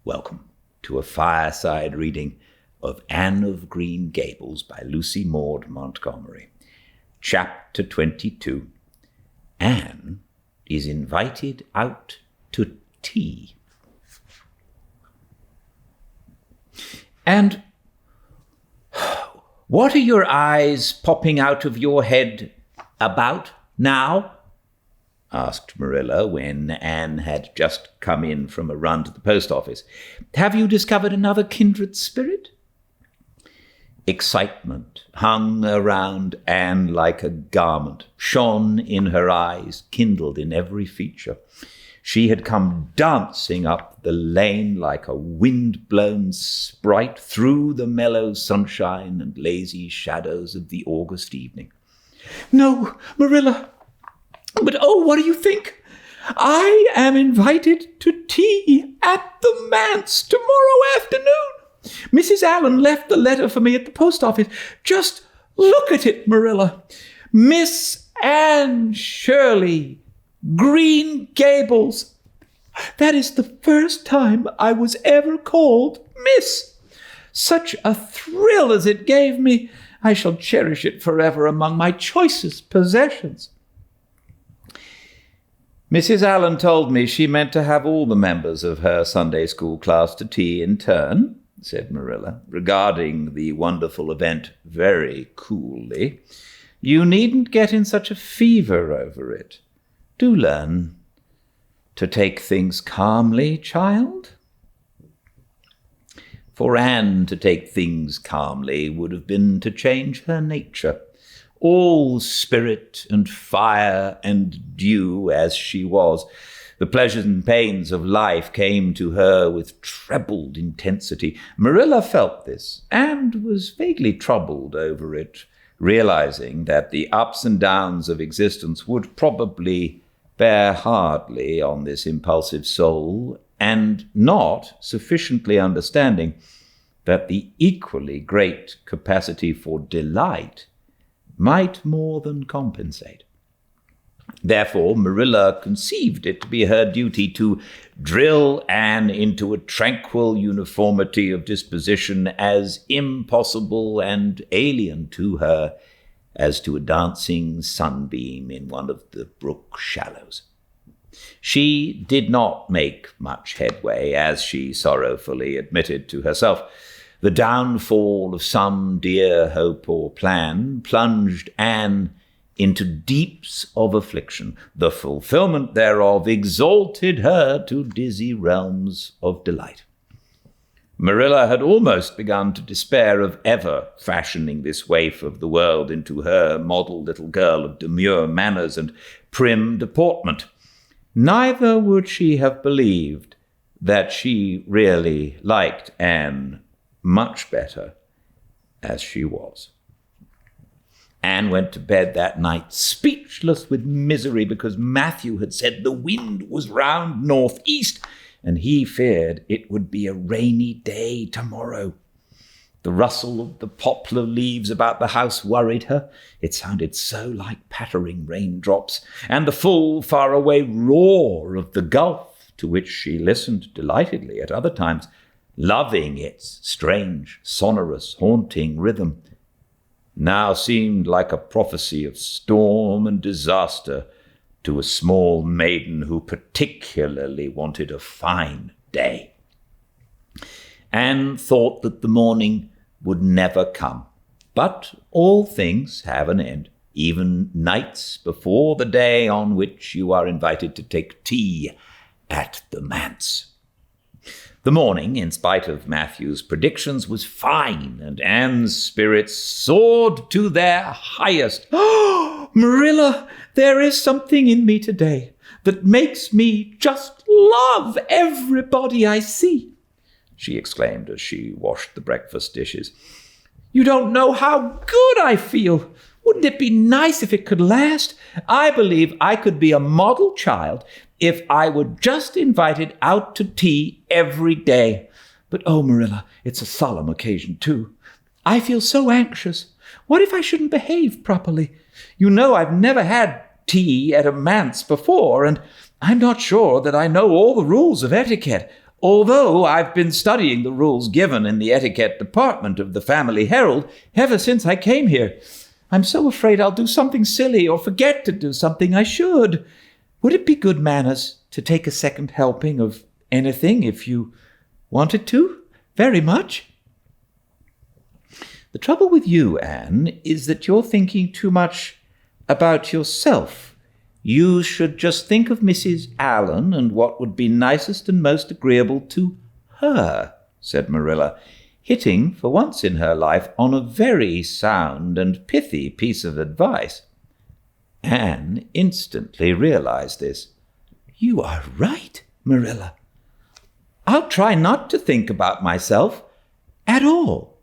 Welcome to a fireside reading of Anne of Green Gables by Lucy Maud Montgomery. Chapter 22. Anne is invited out to tea. And what are your eyes popping out of your head about now? Asked Marilla when Anne had just come in from a run to the post office. Have you discovered another kindred spirit? Excitement hung around Anne like a garment, shone in her eyes, kindled in every feature. She had come dancing up the lane like a wind-blown sprite through the mellow sunshine and lazy shadows of the August evening. No, Marilla, but oh, what do you think? I am invited to tea at the manse tomorrow afternoon. Mrs. Allen left the letter for me at the post office. Just look at it, Marilla. Miss Anne Shirley, Green Gables. That is the first time I was ever called Miss. Such a thrill as it gave me. I shall cherish it forever among my choicest possessions. Mrs. Allen told me she meant to have all the members of her Sunday school class to tea in turn, said Marilla, regarding the wonderful event very coolly. You needn't get in such a fever over it. Do learn to take things calmly, child. For Anne to take things calmly would have been to change her nature. All spirit and fire and dew as she was, the pleasures and pains of life came to her with trebled intensity. Marilla felt this and was vaguely troubled over it, realizing that the ups and downs of existence would probably bear hardly on this impulsive soul, and not sufficiently understanding that the equally great capacity for delight might more than compensate. Therefore, Marilla conceived it to be her duty to drill Anne into a tranquil uniformity of disposition as impossible and alien to her as to a dancing sunbeam in one of the brook shallows. She did not make much headway, as she sorrowfully admitted to herself. The downfall of some dear hope or plan plunged Anne into deeps of affliction. The fulfillment thereof exalted her to dizzy realms of delight. Marilla had almost begun to despair of ever fashioning this waif of the world into her model little girl of demure manners and prim deportment. Neither would she have believed that she really liked Anne much better as she was. Anne went to bed that night speechless with misery because Matthew had said the wind was round northeast and he feared it would be a rainy day tomorrow. The rustle of the poplar leaves about the house worried her. It sounded so like pattering raindrops, and the full, faraway roar of the Gulf, to which she listened delightedly at other times, loving its strange, sonorous, haunting rhythm, now seemed like a prophecy of storm and disaster to a small maiden who particularly wanted a fine day. Anne thought that the morning would never come, but all things have an end, even nights before the day on which you are invited to take tea at the manse. The morning, in spite of Matthew's predictions, was fine, and Anne's spirits soared to their highest. Oh, Marilla, there is something in me today that makes me just love everybody I see, she exclaimed as she washed the breakfast dishes. You don't know how good I feel. Wouldn't it be nice if it could last? I believe I could be a model child if I were just invited out to tea every day. But oh, Marilla, it's a solemn occasion, too. I feel so anxious. What if I shouldn't behave properly? You know I've never had tea at a manse before, and I'm not sure that I know all the rules of etiquette. although I've been studying the rules given in the etiquette department of the Family Herald ever since I came here. I'm so afraid I'll do something silly or forget to do something I should. Would it be good manners to take a second helping of anything if you wanted to very much? The trouble with you, Anne, is that you're thinking too much about yourself. You should just think of Mrs. Allen and what would be nicest and most agreeable to her, said Marilla, hitting, for once in her life, on a very sound and pithy piece of advice. Anne instantly realized this. You are right, Marilla. I'll try not to think about myself at all.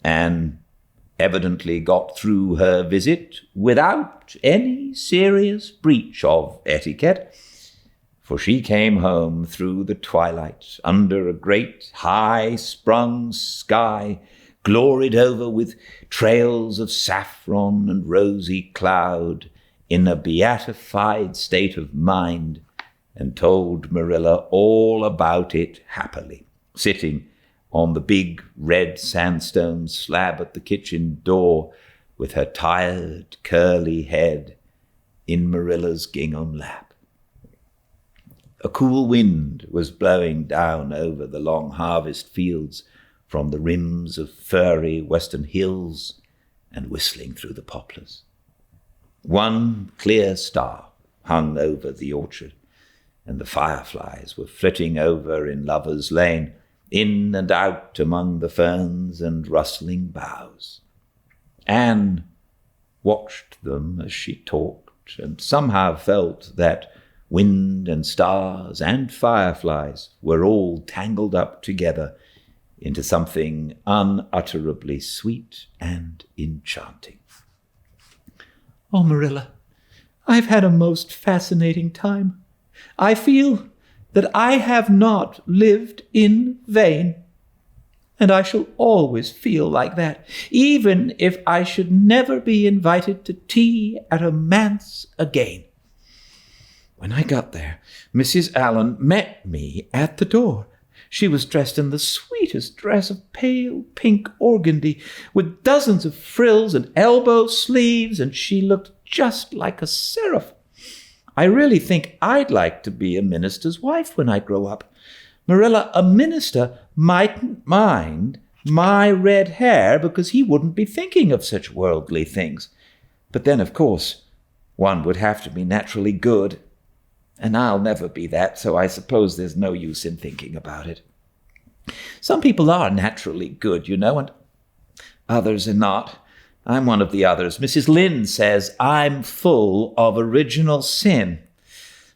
Anne evidently got through her visit without any serious breach of etiquette, for she came home through the twilight under a great high-sprung sky, gloried over with trails of saffron and rosy cloud, in a beatified state of mind, and told Marilla all about it happily, sitting on the big red sandstone slab at the kitchen door, with her tired, curly head in Marilla's gingham lap. A cool wind was blowing down over the long harvest fields from the rims of furry western hills and whistling through the poplars. One clear star hung over the orchard, and the fireflies were flitting over in Lover's Lane, in and out among the ferns and rustling boughs. Anne watched them as she talked, and somehow felt that wind and stars and fireflies were all tangled up together into something unutterably sweet and enchanting. Oh, Marilla, I've had a most fascinating time. I feel that I have not lived in vain, and I shall always feel like that, even if I should never be invited to tea at a manse again. When I got there, Mrs. Allen met me at the door. She was dressed in the sweetest dress of pale pink organdy, with dozens of frills and elbow sleeves, and she looked just like a seraph. I really think I'd like to be a minister's wife when I grow up. Marilla, a minister mightn't mind my red hair because he wouldn't be thinking of such worldly things. But then, of course, one would have to be naturally good, and I'll never be that, so I suppose there's no use in thinking about it. Some people are naturally good, you know, and others are not. I'm one of the others. Mrs. Lynde says I'm full of original sin.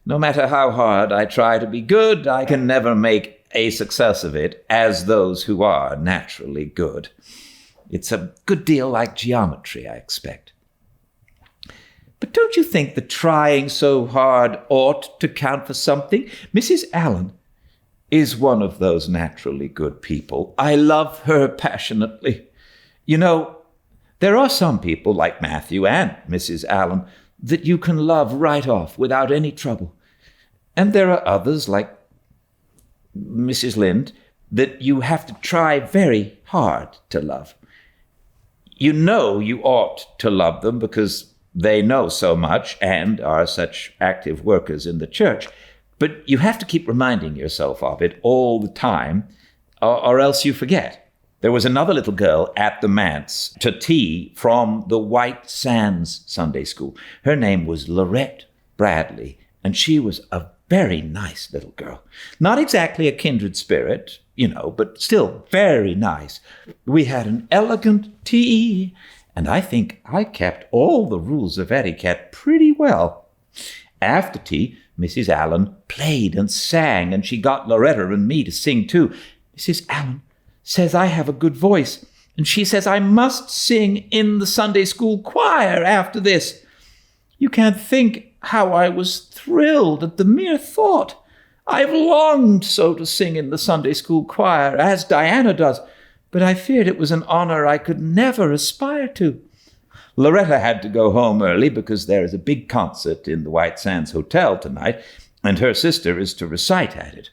No matter how hard I try to be good, I can never make a success of it as those who are naturally good. It's a good deal like geometry, I expect. But don't you think that trying so hard ought to count for something? Mrs. Allen is one of those naturally good people. I love her passionately. You know, there are some people like Matthew and Mrs. Allen that you can love right off without any trouble. And there are others like Mrs. Lynde that you have to try very hard to love. You know you ought to love them because they know so much and are such active workers in the church. But you have to keep reminding yourself of it all the time, or else you forget. There was another little girl at the manse to tea from the White Sands Sunday School. Her name was Lorette Bradley, and she was a very nice little girl. Not exactly a kindred spirit, you know, but still very nice. We had an elegant tea, and I think I kept all the rules of etiquette pretty well. After tea, Mrs. Allen played and sang, and she got Loretta and me to sing too. Mrs. Allen says I have a good voice, and she says I must sing in the Sunday school choir after this. You can't think how I was thrilled at the mere thought. I've longed so to sing in the Sunday school choir, as Diana does, but I feared it was an honor I could never aspire to. Loretta had to go home early because there is a big concert in the White Sands Hotel tonight, and her sister is to recite at it.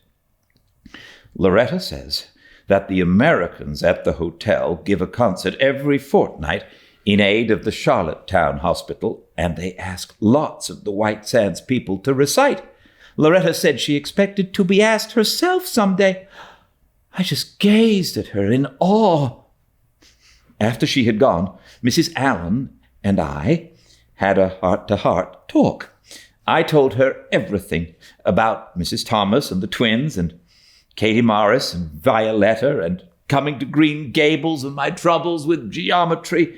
Loretta says that the Americans at the hotel give a concert every fortnight in aid of the Charlottetown Hospital, and they ask lots of the White Sands people to recite. Loretta said she expected to be asked herself someday. I just gazed at her in awe. After she had gone, Mrs. Allen and I had a heart-to-heart talk. I told her everything about Mrs. Thomas and the twins and Katie Morris and Violetta and coming to Green Gables and my troubles with geometry.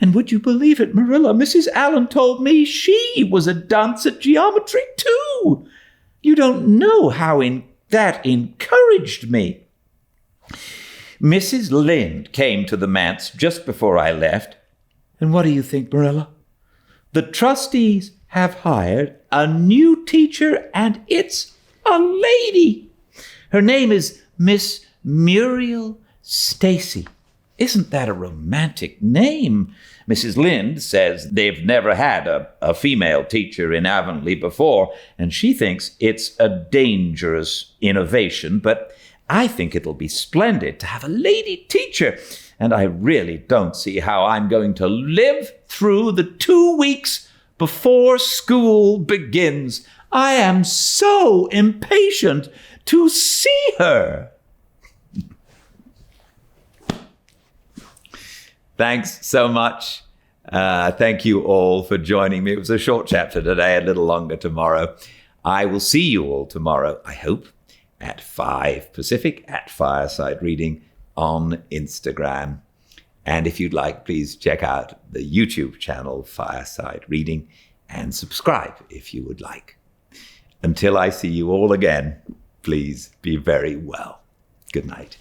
And would you believe it, Marilla, Mrs. Allen told me she was a dunce at geometry too. You don't know how that encouraged me. Mrs. Lynde came to the manse just before I left. And what do you think, Marilla? The trustees have hired a new teacher, and it's a lady. Her name is Miss Muriel Stacy. Isn't that a romantic name? Mrs. Lynde says they've never had a female teacher in Avonlea before, and she thinks it's a dangerous innovation, but I think it'll be splendid to have a lady teacher, and I really don't see how I'm going to live through the 2 weeks before school begins. I am so impatient to see her. Thanks so much. Thank you all for joining me. It was a short chapter today, a little longer tomorrow. I will see you all tomorrow, I hope, at 5 Pacific at Fireside Reading on Instagram. And if you'd like, please check out the YouTube channel, Fireside Reading, and subscribe if you would like. Until I see you all again, please be very well. Good night.